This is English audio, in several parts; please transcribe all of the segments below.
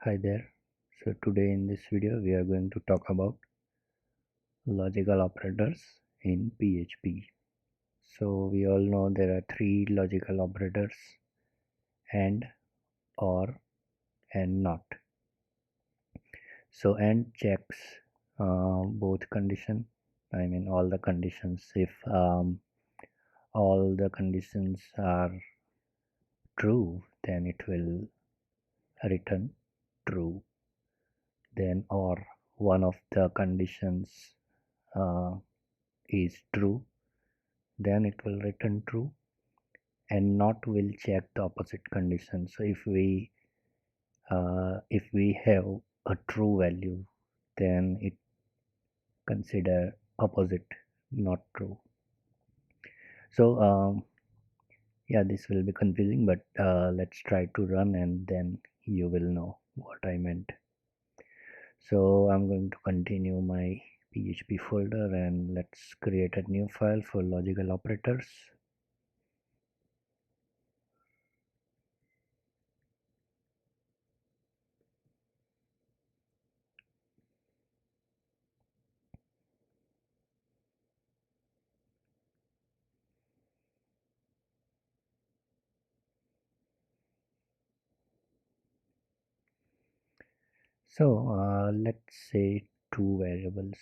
Hi there. So today in this video we are going to talk about logical operators in PHP. So we all know there are three logical operators: and, or, and not. So and checks both condition. I mean all the conditions. If all the conditions are true, then it will return true. Then or one of the conditions uh, is true, then it will return true, and not will check the opposite condition. So if we have a true value, then it consider opposite not true. So yeah, this will be confusing, but let's try to run and then you will know what I meant. So I'm going to continue my PHP folder and let's create a new file for logical operators. So let's say two variables,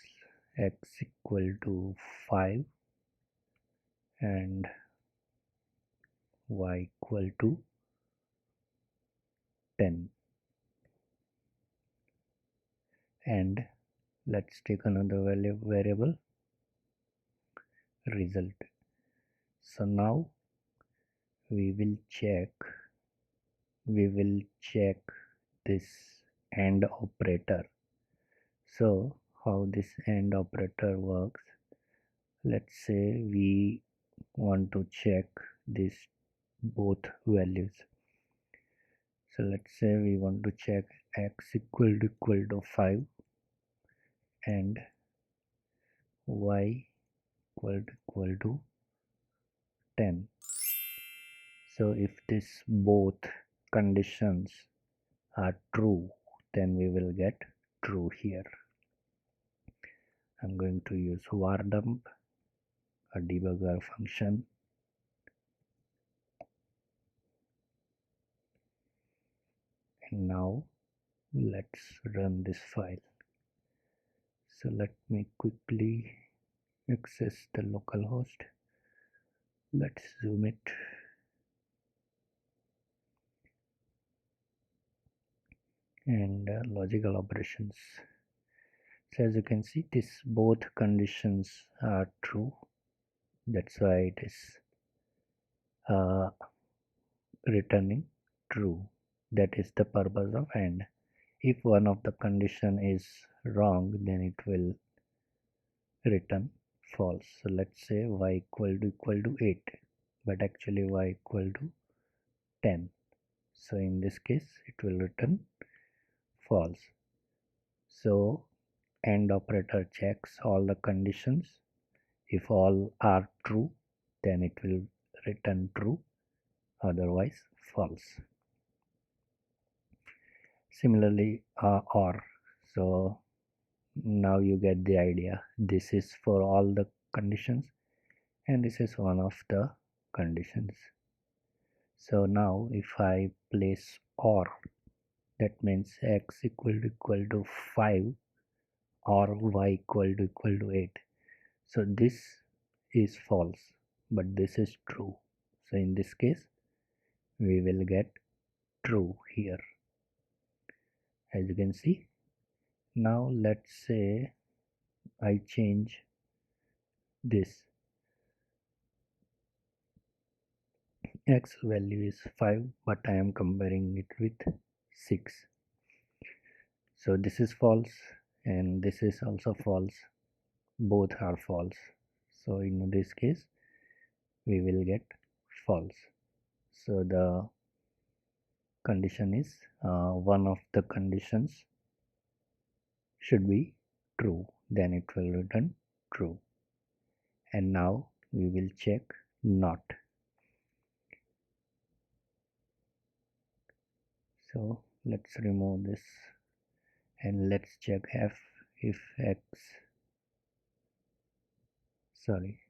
x equal to 5 and y equal to 10, and let's take another variable result. So now we will check this AND operator. So how this AND operator works, let's say we want to check this both values. So let's say we want to check x equal to 5 and y equal to 10. So if this both conditions are true, then we will get true here. I'm going to use var dump, a debugger function, and now let's run this file. So let me quickly access the localhost. Let's zoom it. And logical operations. So as you can see, this both conditions are true. That's why it is uh, returning true. That is the purpose of AND. If one of the condition is wrong, then it will return false. So let's say y equal to 8, but actually y equal to 10. So in this case, it will return false. So AND operator checks all the conditions. If all are true, then it will return true, otherwise false. Similarly, OR. So now you get the idea. This is for all the conditions and this is one of the conditions. So now if I place OR, that means x equal to 5 or y equal to 8. So this is false, but this is true. So in this case, we will get true here, as you can see. Now let's say I change this. X value is 5, but I am comparing it with 6. So this is false and this is also false. Both are false. So in this case, we will get false. So the condition is one of the conditions should be true, then it will return true. And now we will check not. So Let's remove this and let's check if x, sorry.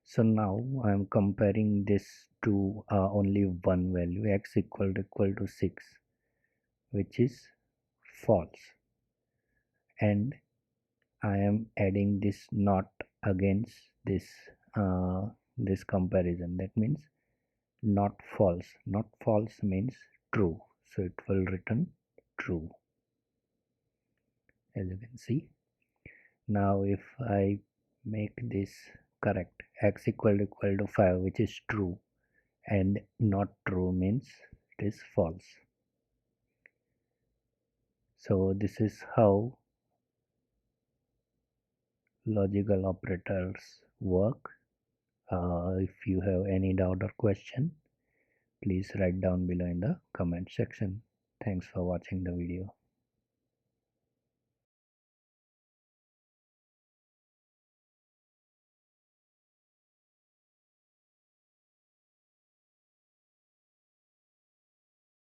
So now I am comparing this to only one value, x equal to 6, which is false, and I am adding this not against this this comparison. That means not false. Not false means true, so it will return true, as you can see. Now if I make this correct, x equal to 5, which is true, and not true means it is false. So this is how logical operators work. If you have any doubt or question, please write down below in the comment section. Thanks for watching the video.